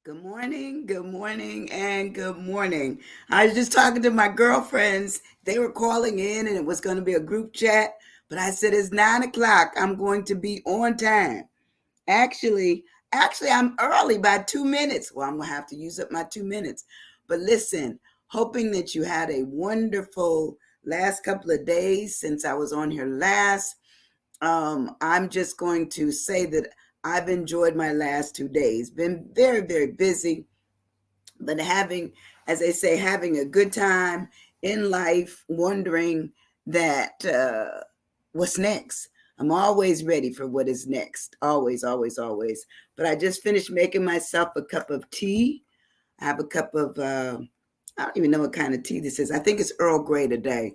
Good morning, and good morning. I was just talking to my girlfriends. They were calling in, and it was going to be a group chat, but I said it's 9 o'clock. I'm going to be on time. Actually, actually, I'm early by 2 minutes. Well, I'm gonna have to use up my 2 minutes. But listen, hoping that you had a wonderful last couple of days since I was on here last. I'm just going to say that I've enjoyed my last 2 days. Been very, very busy, but having, as they say, having a good time in life, wondering that what's next. I'm always ready for what is next. Always, always, always. But I just finished making myself a cup of tea. I have a cup of, I don't even know what kind of tea this is. I think it's Earl Grey today.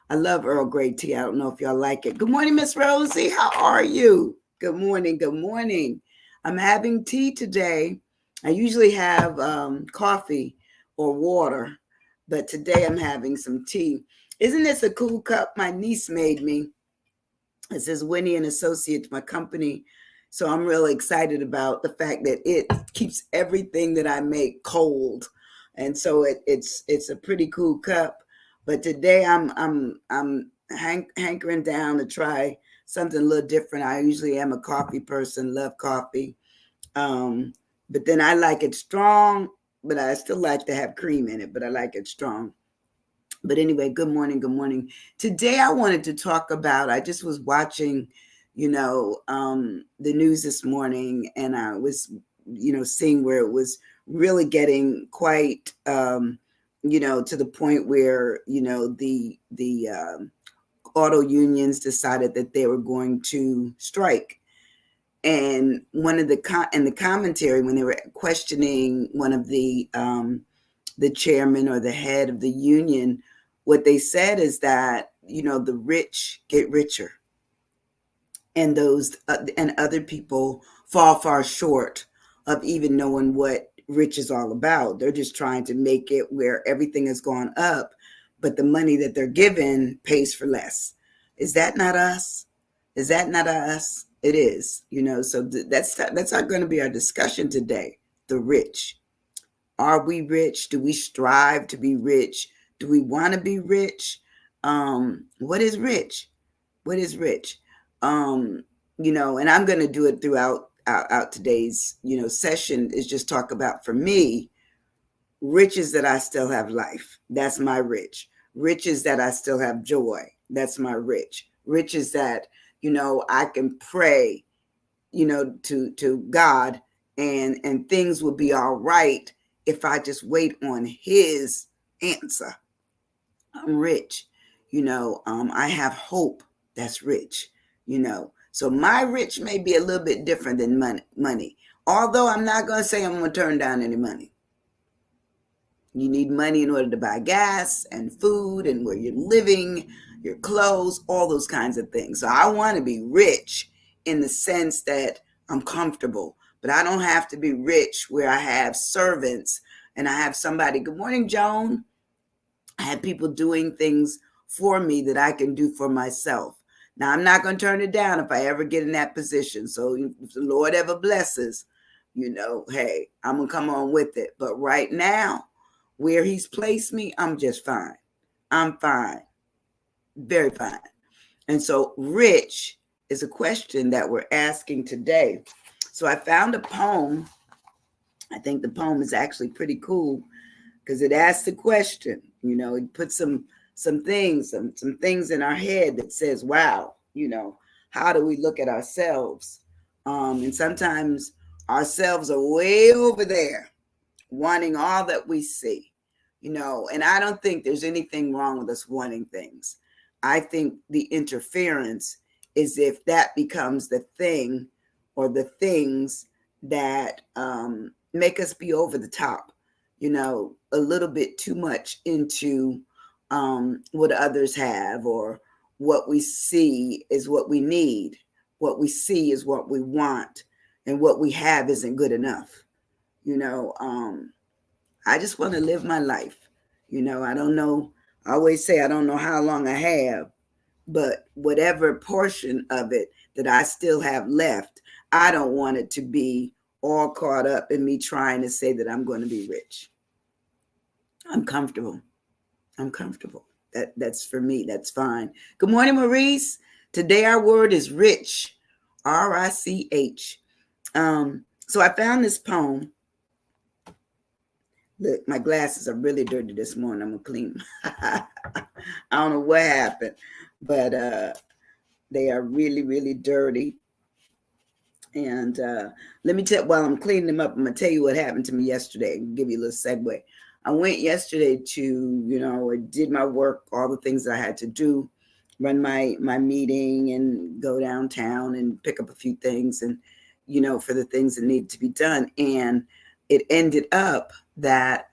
I love Earl Grey tea. I don't know if y'all like it. Good morning, Miss Rosie. How are you? Good morning. Good morning. I'm having tea today. I usually have coffee or water, but today I'm having some tea. Isn't this a cool cup my niece made me? It says Winnie and Associates, my company. So I'm really excited about the fact that it keeps everything that I make cold, and so it's a pretty cool cup. But today I'm hankering down to try something a little different. I usually am a coffee person, love coffee, um, but then I like it strong. But I still like to have cream in it. But I like it strong. But anyway, good morning. Good morning. Today, I wanted to talk about, I just was watching, the news this morning, and I was, seeing where it was really getting quite, to the point where, the auto unions decided that they were going to strike. And one of in the commentary, when they were questioning one of the chairman or the head of the union, what they said is that the rich get richer, and those and other people fall far short of even knowing what rich is all about. They're just trying to make it where everything has gone up, but the money that they're given pays for less. Is that not us? Is that not us? It is. So that's not going to be our discussion today. The rich. Are we rich? Do we strive to be rich? Do we want to be rich? What is rich? What is rich? And I'm going to do it throughout out today's session, is just talk about, for me, riches that I still have life. That's my rich. Riches that I still have joy. That's my rich. Riches that I can pray to God, and things will be all right if I just wait on his answer. I'm rich. I have hope. That's rich. So my rich may be a little bit different than money. Although I'm not going to say I'm going to turn down any money. You need money in order to buy gas and food and where you're living, your clothes, all those kinds of things. So I want to be rich in the sense that I'm comfortable, but I don't have to be rich where I have servants and I have somebody. Good morning, Joan. I have people doing things for me that I can do for myself. Now, I'm not going to turn it down if I ever get in that position. So if the Lord ever blesses, hey, I'm going to come on with it. But right now, where he's placed me, I'm just fine. I'm fine. Very fine. And so rich is a question that we're asking today. So I found a poem. I think the poem is actually pretty cool because it asks the question. It puts some things in our head that says, wow, how do we look at ourselves? And sometimes ourselves are way over there wanting all that we see, and I don't think there's anything wrong with us wanting things. I think the interference is if that becomes the thing or the things that make us be over the top, a little bit too much into what others have, or what we see is what we need, what we see is what we want, and what we have isn't good enough. you know um I just want to live my life. I don't know. I always say I don't know how long I have, but whatever portion of it that I still have left, I don't want it to be all caught up in me trying to say that I'm going to be rich. I'm comfortable. I'm comfortable. That's for me. That's fine. Good morning, Maurice. Today our word is rich. R-I-C-H. So I found this poem. Look, my glasses are really dirty this morning. I'm gonna clean them. I don't know what happened, but they are really, really dirty. And let me tell, while I'm cleaning them up, I'm gonna tell you what happened to me yesterday. I'll give you a little segue. I went yesterday to, I did my work, all the things that I had to do, run my meeting and go downtown and pick up a few things and, for the things that need to be done. And it ended up that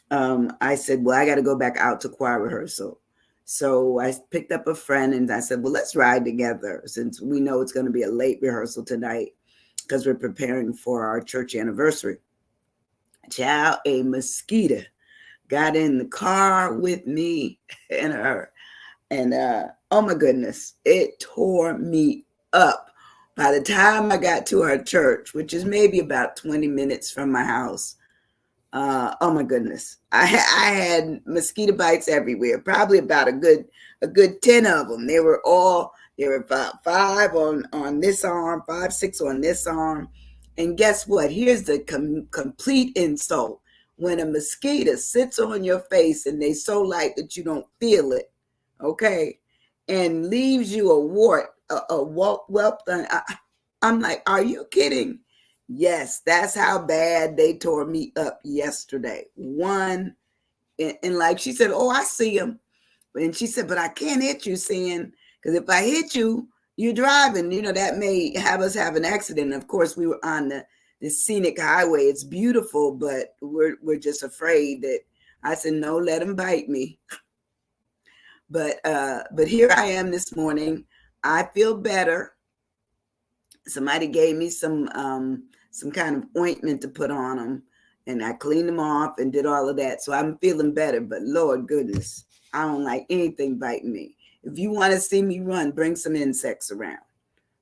I said, well, I got to go back out to choir rehearsal. So I picked up a friend and I said, well, let's ride together since we know it's going to be a late rehearsal tonight because we're preparing for our church anniversary. Child, a mosquito got in the car with me and her. And oh my goodness, it tore me up. By the time I got to our church, which is maybe about 20 minutes from my house, oh my goodness, I had mosquito bites everywhere. Probably about a good 10 of them. There were about 5 on this arm, 5, 6 on this arm. And guess what? Here's the complete insult. When a mosquito sits on your face and they so light that you don't feel it, okay, and leaves you a wart, a whelp. I'm like, are you kidding? Yes, that's how bad they tore me up yesterday. One, and like she said, oh, I see him. And she said, but I can't hit you, saying, because if I hit you, you're driving. That may have us have an accident. Of course, we were on the scenic highway. It's beautiful, but we're just afraid that. I said, no, let him bite me. But here I am this morning. I feel better. Somebody gave me some kind of ointment to put on them, and I cleaned them off and did all of that. So I'm feeling better. But Lord goodness, I don't like anything biting me. If you want to see me run, bring some insects around.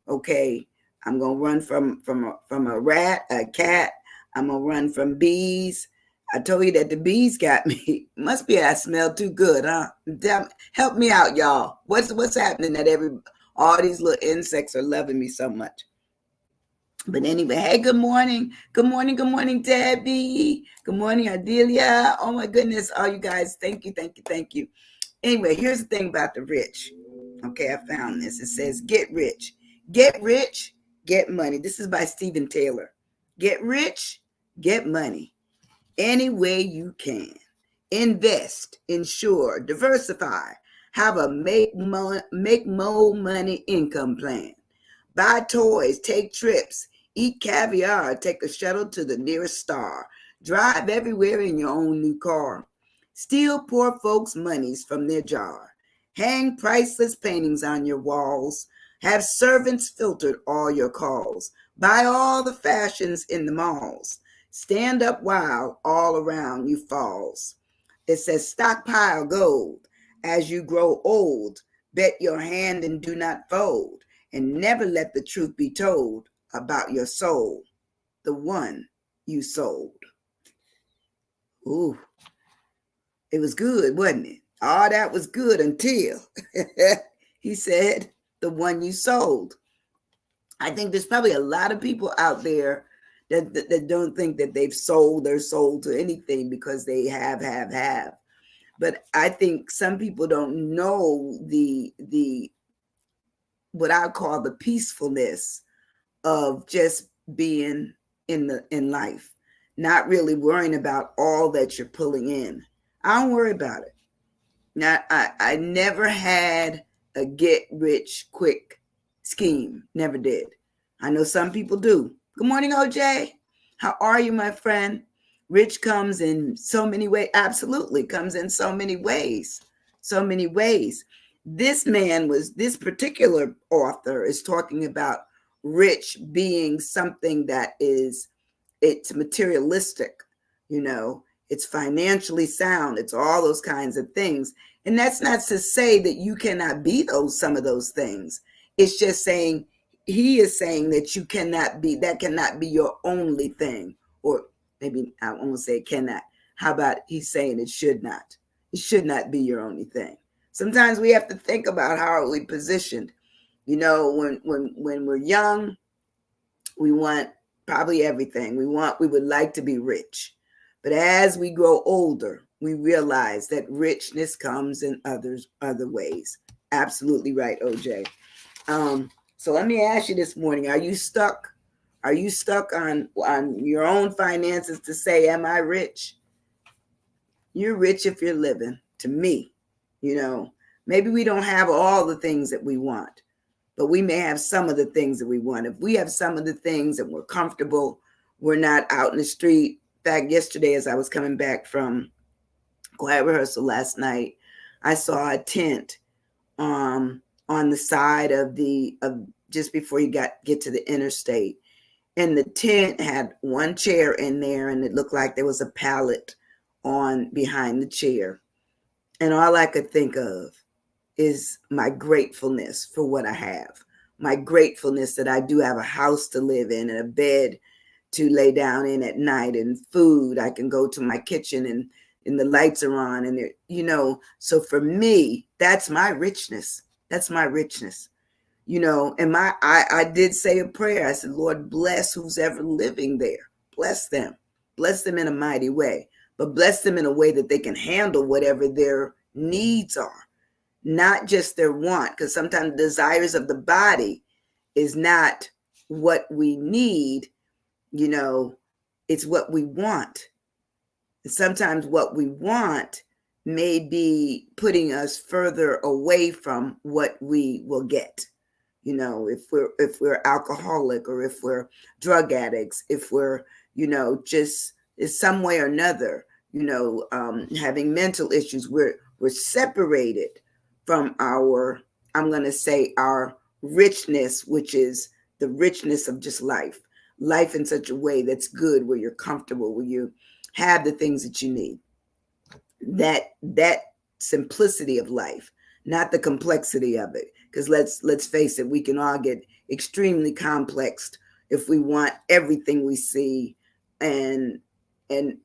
Okay, I'm gonna run from a rat, a cat. I'm gonna run from bees. I told you that the bees got me. Must be I smell too good, huh? Help me out, y'all. What's happening that all these little insects are loving me so much? But anyway, hey, good morning. Good morning. Good morning, Debbie. Good morning, Adelia. Oh my goodness. All you guys, thank you, thank you, thank you. Anyway, here's the thing about the rich. Okay, I found this. It says, get rich. Get rich, get money. This is by Stephen Taylor. Get rich, get money. Any way you can. Invest, insure, diversify. Have a make more money income plan. Buy toys, take trips, eat caviar, take a shuttle to the nearest star. Drive everywhere in your own new car. Steal poor folks' monies from their jar. Hang priceless paintings on your walls. Have servants filtered all your calls. Buy all the fashions in the malls. Stand up while all around you falls. It says stockpile gold as you grow old. Bet your hand and do not fold. And never let the truth be told about your soul, the one you sold. Ooh, it was good, wasn't it? All that was good until he said, the one you sold. I think there's probably a lot of people out there that don't think that they've sold their soul to anything because they have. But I think some people don't know the what I call the peacefulness of just being in life, not really worrying about all that you're pulling in. I don't worry about it. Now, I never had a get rich quick scheme. Never did. I know some people do. Good morning, OJ. How are you, my friend? Rich comes in so many ways. Absolutely comes in so many ways. So many ways. This particular author is talking about rich being something that it's materialistic, it's financially sound, it's all those kinds of things. And that's not to say that you cannot be some of those things. It's just saying he is saying that that cannot be your only thing. Or maybe I won't say it cannot. How about he's saying it should not? It should not be your only thing. Sometimes we have to think about how are we positioned. When we're young, we want probably everything. We would like to be rich. But as we grow older, we realize that richness comes in other ways. Absolutely right, OJ. So let me ask you this morning: Are you stuck? Are you stuck on your own finances to say, "Am I rich?" You're rich if you're living. To me, maybe we don't have all the things that we want, but we may have some of the things that we want. If we have some of the things and we're comfortable, we're not out in the street. In fact, yesterday, as I was coming back from choir rehearsal last night, I saw a tent on the side of just before you get to the interstate, and the tent had one chair in there, and it looked like there was a pallet on behind the chair, and all I could think of is my gratefulness for what I have, my gratefulness that I do have a house to live in and a bed to lay down in at night and food. I can go to my kitchen and the lights are on, and so for me, that's my richness. That's my richness. And I did say a prayer. I said, Lord, bless who's ever living there. Bless them. Bless them in a mighty way, but bless them in a way that they can handle whatever their needs are, not just their want, because sometimes the desires of the body is not what we need. It's what we want. And sometimes what we want may be putting us further away from what we will get. If we're alcoholic, or if we're drug addicts, if we're just in some way or another, having mental issues, we're separated from I'm going to say our richness, which is the richness of just life in such a way that's good, where you're comfortable, where you have the things that you need, that simplicity of life, not the complexity of it. Because let's face it, we can all get extremely complexed if we want everything we see, and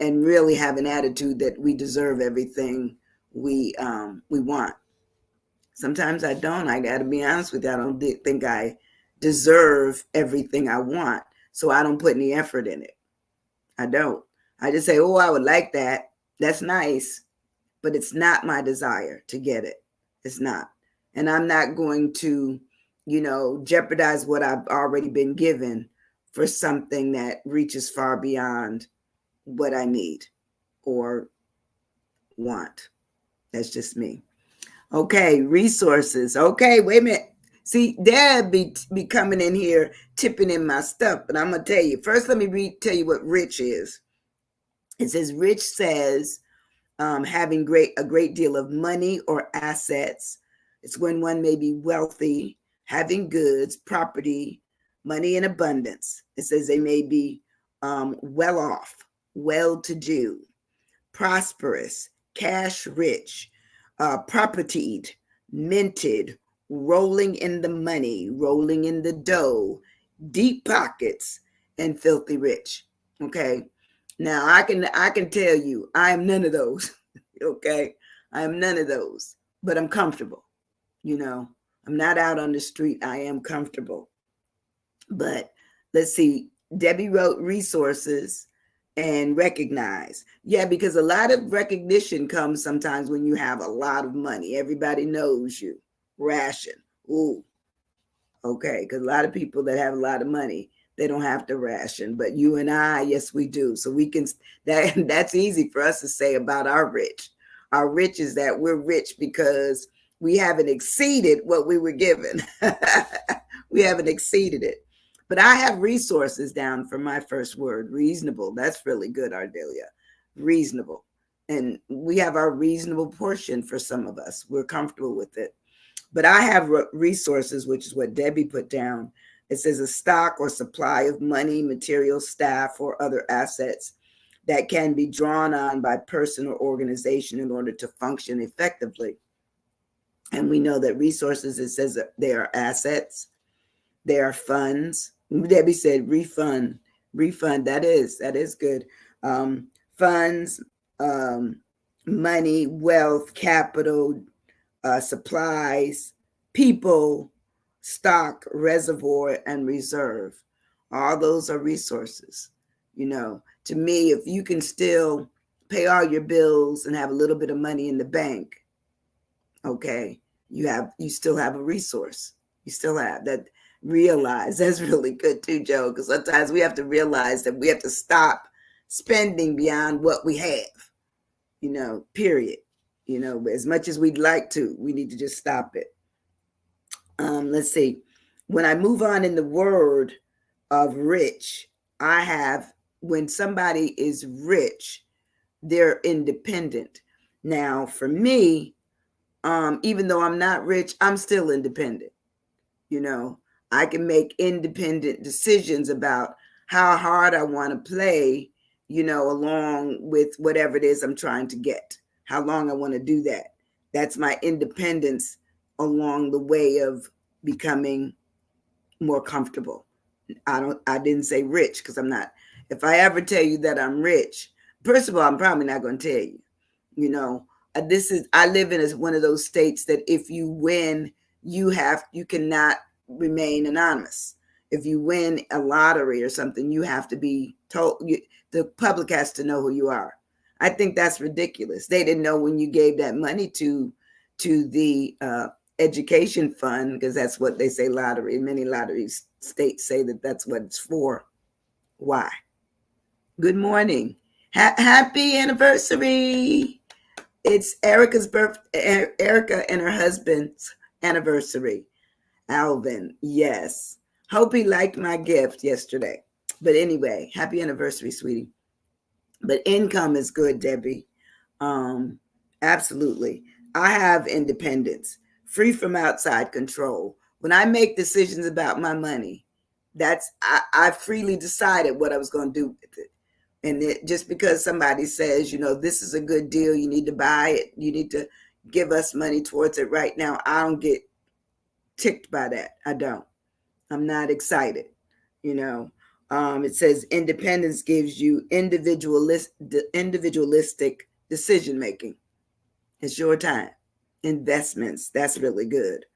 really have an attitude that we deserve everything we want. Sometimes I don't. I got to be honest with you. I don't think I deserve everything I want, so I don't put any effort in it. I don't. I just say, oh, I would like that. That's nice, but it's not my desire to get it. It's not. And I'm not going to, jeopardize what I've already been given for something that reaches far beyond what I need or want. That's just me. Okay, resources. Okay, wait a minute. See, Dad be coming in here tipping in my stuff, but I'm gonna tell you first. Let me tell you what rich is. It says rich says having a great deal of money or assets. It's when one may be wealthy, having goods, property, money in abundance. It says they may be well off, well-to-do, prosperous, cash rich, propertied, minted, rolling in the money, rolling in the dough, deep pockets, and filthy rich. Okay. Now I can tell you I am none of those. Okay. I am none of those, but I'm comfortable. I'm not out on the street. I am comfortable. But let's see. Debbie wrote resources and recognize. Yeah, because a lot of recognition comes sometimes when you have a lot of money. Everybody knows you. Ration. Ooh. Okay. Because a lot of people that have a lot of money, they don't have to ration. But you and I, yes, we do. So we can, that's easy for us to say about our rich. Our rich is that we're rich because we haven't exceeded what we were given. We haven't exceeded it. But I have resources down for my first word, reasonable. That's really good, Ardelia. Reasonable. And we have our reasonable portion for some of us. We're comfortable with it. But I have resources, which is what Debbie put down. It says a stock or supply of money, material, staff, or other assets that can be drawn on by person or organization in order to function effectively. And we know that resources, it says that they are assets There are funds. Debbie said refund, refund. That is good. Funds, um, money, wealth, capital, supplies, people, stock, reservoir, and reserve. All those are resources. To me, if you can still pay all your bills and have a little bit of money in the bank, okay, you still have a resource. You still have that. Realize that's really good too, Joe, because sometimes we have to realize that we have to stop spending beyond what we have, period. As much as we'd like to, we need to just stop it. Let's see. When I move on in the word of rich, I have, when somebody is rich, they're independent. Now, for me, even though I'm not rich, I'm still independent. You know, I can make independent decisions about how hard I want to play, along with whatever it is I'm trying to get, how long I want to do that. That's my independence along the way of becoming more comfortable. I didn't say rich because I'm not. If I ever tell you that I'm rich, first of all, I'm probably not going to tell you. You know, I live in one of those states that if you win, you cannot remain anonymous. If you win a lottery or something, you have to be told. The public has to know who you are. I think that's ridiculous. They didn't know when you gave that money to the education fund, because that's what they say lottery. Many lottery states say that that's what it's for. Why? Good morning. Happy anniversary. It's Erica's birthday. Erica and her husband's anniversary. Alvin, yes. Hope he liked my gift yesterday. But anyway, happy anniversary, sweetie. But income is good, Debbie. Um, Absolutely. I have independence, free from outside control. When I make decisions about my money, I freely decided what I was going to do with it. And just because somebody says, this is a good deal, you need to buy it, you need to give us money towards it right now, I don't get ticked by that. I don't. I'm not excited. You know, it says independence gives you individualistic decision making. It's your time. Investments, that's really good.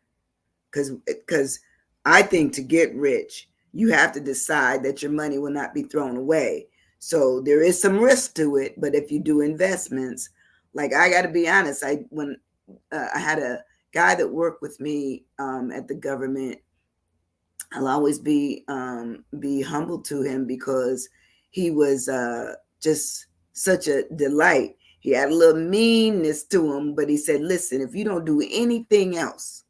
Because I think to get rich, you have to decide that your money will not be thrown away. So there is some risk to it, but if you do investments, like I got to be honest, I had a guy that worked with me at the government. I'll always be humble to him because he was just such a delight. He had a little meanness to him, but he said, "Listen, if you don't do anything else,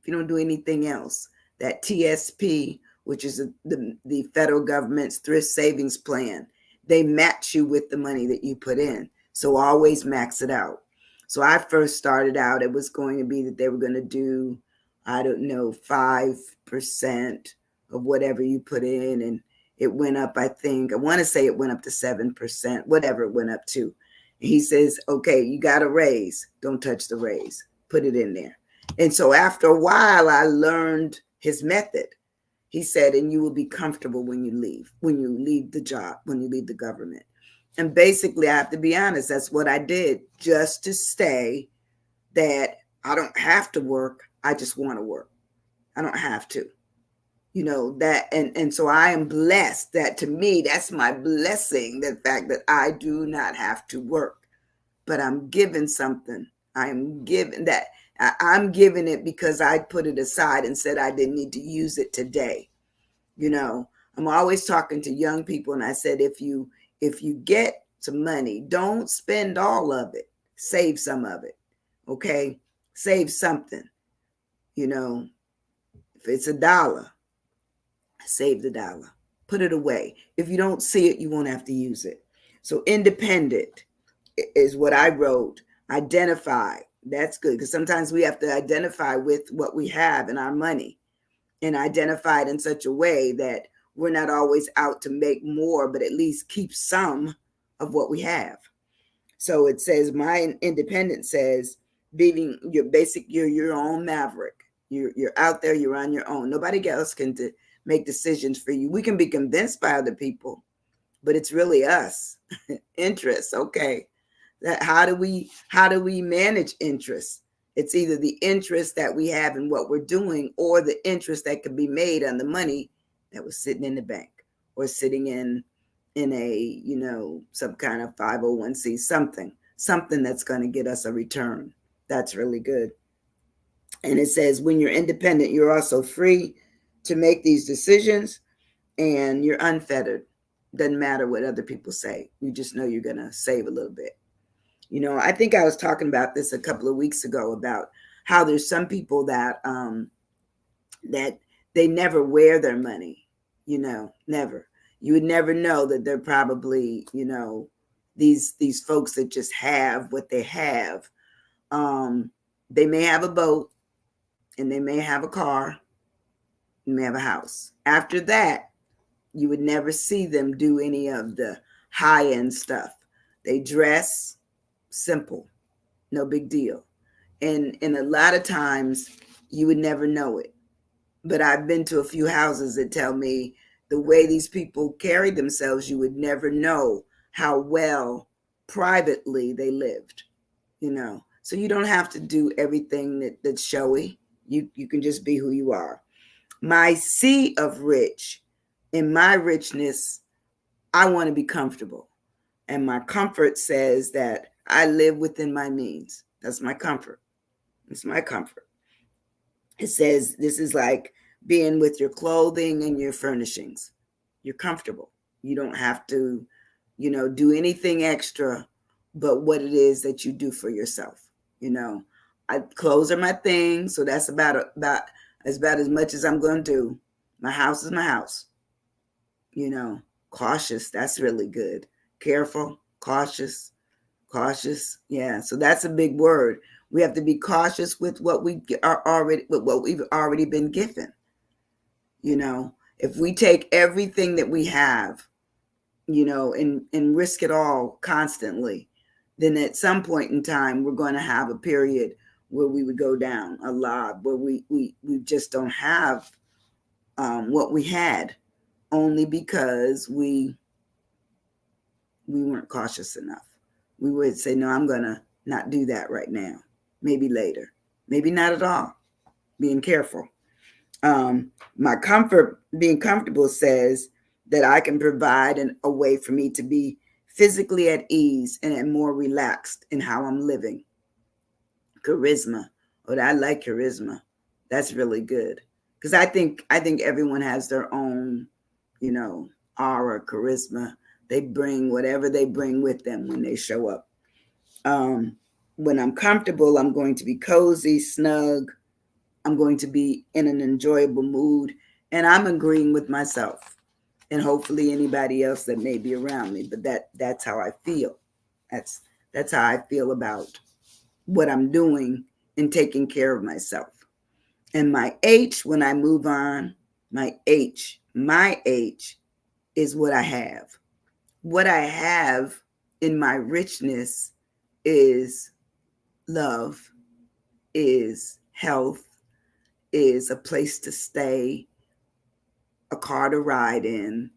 that TSP, which is the federal government's thrift savings plan, they match you with the money that you put in. So always max it out." So I first started out, it was going to be that they were going to do, I don't know, 5% of whatever you put in. And it went up, I want to say it went up to 7%, whatever it went up to. And he says, okay, you got a raise. Don't touch the raise. Put it in there. And so after a while, I learned his method. He said, and you will be comfortable when you leave the job, when you leave the government. And basically, I have to be honest, that's what I did just to stay that I don't have to work. I just want to work. I don't have to, that. And so I am blessed that, to me, that's my blessing, the fact that I do not have to work, but I'm given something. I'm given that. I'm giving it because I put it aside and said I didn't need to use it today. I'm always talking to young people, and I said, if you get some money, don't spend all of it. Save some of it. Okay? Save something. If it's $1, save the dollar. Put it away. If you don't see it, you won't have to use it. So independent is what I wrote. Identify. That's good, because sometimes we have to identify with what we have in our money and identify it in such a way that we're not always out to make more, but at least keep some of what we have. So it says, my independence says, you're your own maverick. You're out there, you're on your own. Nobody else can make decisions for you. We can be convinced by other people, but it's really us. Interest, okay. That how do we manage interest? It's either the interest that we have in what we're doing or the interest that could be made on the money that was sitting in the bank or sitting in a, some kind of 501c, something that's going to get us a return. That's really good. And it says when you're independent, you're also free to make these decisions, and you're unfettered. Doesn't matter what other people say. You just know you're going to save a little bit. I think I was talking about this a couple of weeks ago about how there's some people that they never wear their money, never. You would never know that they're probably, these folks that just have what they have. They may have a boat, and they may have a car, and may have a house. After that, you would never see them do any of the high end stuff. They dress simple, no big deal. And a lot of times you would never know it. But I've been to a few houses that tell me the way these people carry themselves, you would never know how well privately they lived. So you don't have to do everything that's showy. You can just be who you are. My C of rich, in my richness, I want to be comfortable. And my comfort says that I live within my means. That's my comfort. It's my comfort. It says this is like being with your clothing and your furnishings. You're comfortable. You don't have to, do anything extra but what it is that you do for yourself. Clothes are my thing, so that's about as much as I'm going to do. My house is my house. Cautious, that's really good. Careful, cautious. Yeah, so that's a big word. We have to be cautious with what we've already been given. If we take everything that we have, and risk it all constantly, then at some point in time we're going to have a period where we would go down a lot, where we just don't have what we had, only because we weren't cautious enough. We would say, no, I'm going to not do that right now. Maybe later. Maybe not at all. Being careful. My comfort, being comfortable, says that I can provide a way for me to be physically at ease and more relaxed in how I'm living. Charisma. Oh, I like charisma. That's really good. Because I think everyone has their own, aura, charisma. They bring whatever they bring with them when they show up. When I'm comfortable, I'm going to be cozy, snug. I'm going to be in an enjoyable mood, and I'm agreeing with myself and hopefully anybody else that may be around me. But that's how I feel. That's how I feel about what I'm doing and taking care of myself. And my H, when I move on, my H is what I have. What I have in my richness is love, is health, is a place to stay, a car to ride in,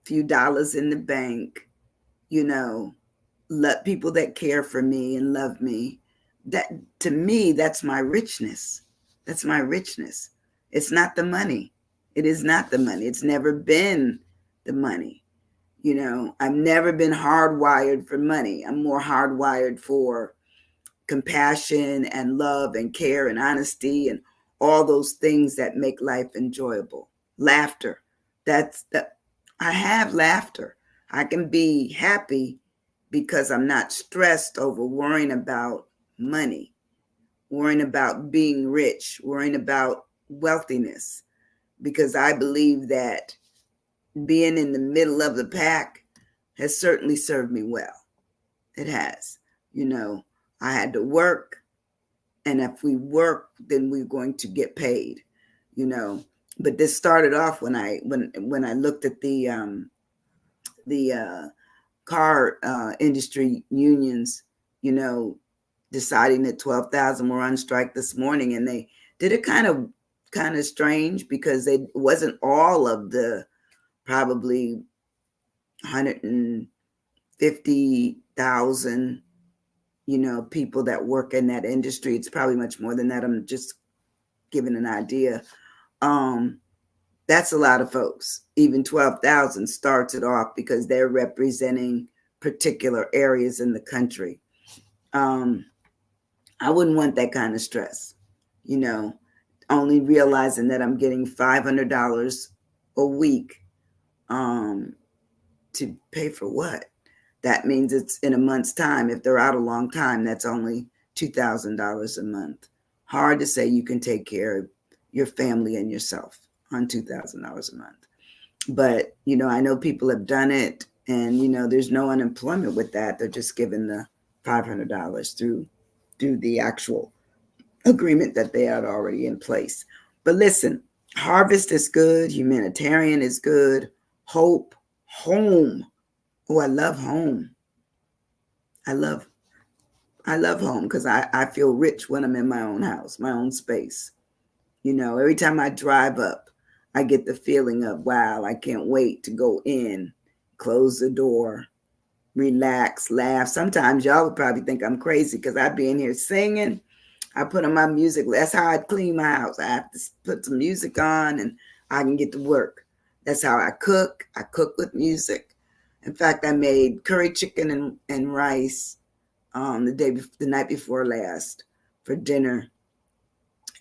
a few dollars in the bank, let people that care for me and love me. That, to me, that's my richness. That's my richness. It's not the money. It is not the money. It's never been the money. I've never been hardwired for money. I'm more hardwired for compassion and love and care and honesty and all those things that make life enjoyable. Laughter. I have laughter. I can be happy because I'm not stressed over worrying about money, worrying about being rich, worrying about wealthiness, because I believe that being in the middle of the pack has certainly served me well. It has. I had to work, and if we work, then we're going to get paid. But this started off when I looked at the car industry unions, deciding that 12,000 were on strike this morning, and did it kind of strange because it wasn't all of the probably 150,000 people that work in that industry. It's probably much more than that. I'm just giving an idea. Um, that's a lot of folks. Even 12,000 starts it off because they're representing particular areas in the country. Um, I wouldn't want that kind of stress, you know, only realizing that I'm getting $500 a week um, to pay for what? That means it's in a month's time. If they're out a long time, that's only $2,000 a month. Hard to say you can take care of your family and yourself on $2,000 a month. But, I know people have done it and, there's no unemployment with that. They're just given the $500 through the actual agreement that they had already in place. But listen, harvest is good. Humanitarian is good. Hope, home. Oh, I love home. I love home because I feel rich when I'm in my own house, my own space. Every time I drive up, I get the feeling of, wow, I can't wait to go in, close the door, relax, laugh. Sometimes y'all would probably think I'm crazy because I'd be in here singing. I put on my music. That's how I clean my house. I have to put some music on and I can get to work. That's how I cook. I cook with music. In fact, I made curry chicken and rice the night before last for dinner.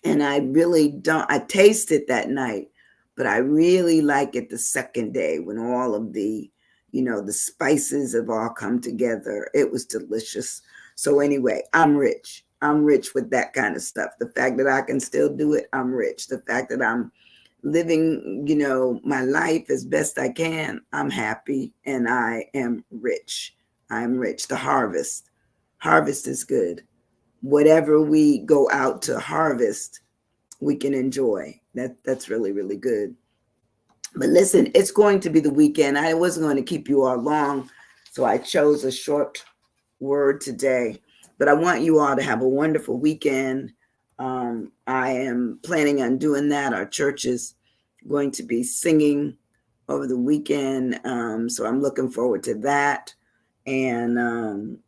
And I really I tasted that night, but I really like it the second day when all of the spices have all come together. It was delicious. So anyway, I'm rich. I'm rich with that kind of stuff. The fact that I can still do it, I'm rich. The fact that I'm living, my life as best I can, I'm happy and I am rich. I'm rich. The harvest is good. Whatever we go out to harvest, we can enjoy. That's really, really good. But listen, it's going to be the weekend. I wasn't going to keep you all long, so I chose a short word today. But I want you all to have a wonderful weekend. I am planning on doing that. Our church is going to be singing over the weekend, so I'm looking forward to that. And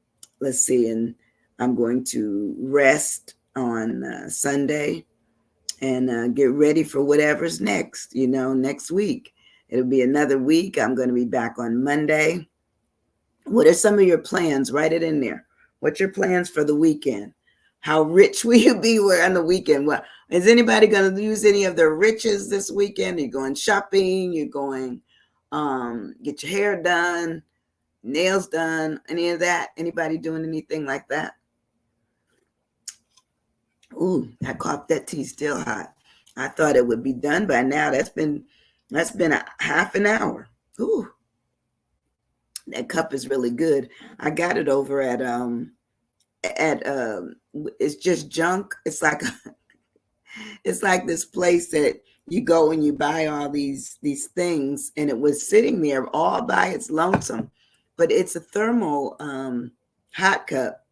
let's see, and I'm going to rest on Sunday and get ready for whatever's next, next week. It'll be another week. I'm going to be back on Monday. What are some of your plans? Write it in there. What's your plans for the weekend? How rich will you be on the weekend? Well, is anybody going to use any of their riches this weekend? Are you going shopping? You're going get your hair done, nails done, any of that? Anybody doing anything like that? Ooh, I coughed. That tea still hot. I thought it would be done by now. That's been a half an hour. Ooh, that cup is really good. I got it over at it's just junk. It's like it's like this place that you go and you buy all these things, and it was sitting there all by its lonesome. But it's a thermal hot cup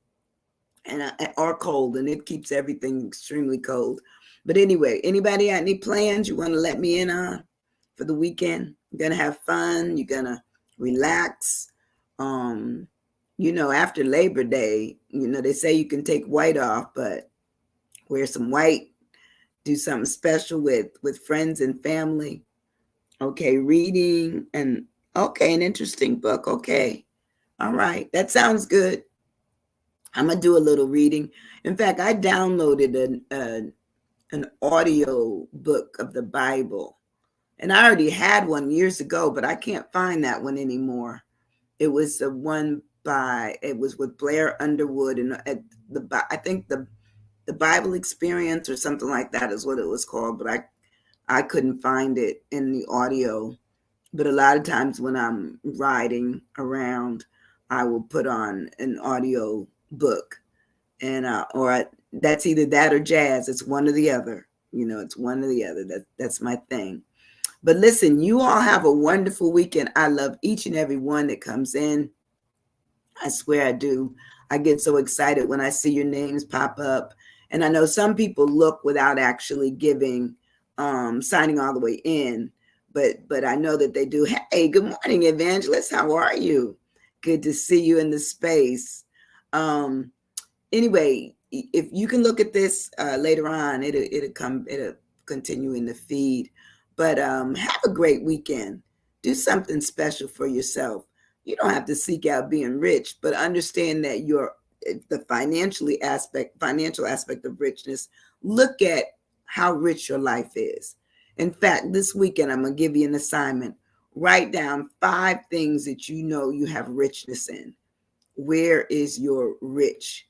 and or cold, and it keeps everything extremely cold. But anyway, anybody got any plans you want to let me in on for the weekend? You're gonna have fun. You're gonna relax. Um, after Labor Day, they say you can take white off, but wear some white. Do something special with friends and family. Okay, reading and okay, an interesting book. Okay, all right, that sounds good. I'm gonna do a little reading. In fact, I downloaded an audio book of the Bible, and I already had one years ago, but I can't find that one anymore. It was the one it was with Blair Underwood, and I think the Bible Experience or something like that is what it was called, but I couldn't find it in the audio. But a lot of times when I'm riding around, I will put on an audio book, and that's either that or jazz. It's one or the other. It's one or the other. That's my thing. But listen, you all have a wonderful weekend. I love each and every one that comes in. I swear I do. I get so excited when I see your names pop up And I know some people look without actually giving, signing all the way in, but I know that they do. Hey, good morning, Evangelist. How are you? Good to see you in the space. Um, anyway, if you can look at this later on, it'll continue in the feed. But have a great weekend. Do something special for yourself. You don't have to seek out being rich, but understand that the financial aspect of richness. Look at how rich your life is. In fact, this weekend I'm gonna give you an assignment. Write down 5 things that you know you have richness in. Where is your richness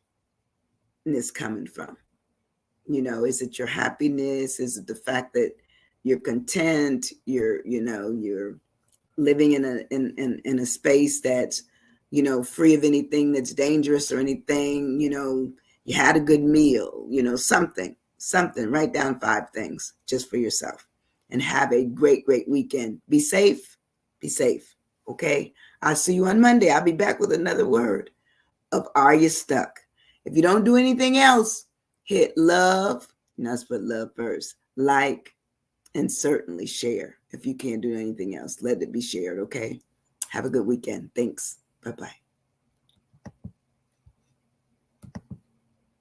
coming from? Is it your happiness? Is it the fact that you're content? You're living in a space that's free of anything that's dangerous or anything. You had a good meal. Something. Write down 5 things just for yourself, and have a great weekend. Be safe. Be safe. Okay. I'll see you on Monday. I'll be back with another word of Are You Stuck? If you don't do anything else, hit love. Let's put love first. Like, and certainly share. If you can't do anything else, let it be shared. Okay. Have a good weekend. Thanks. Bye-bye.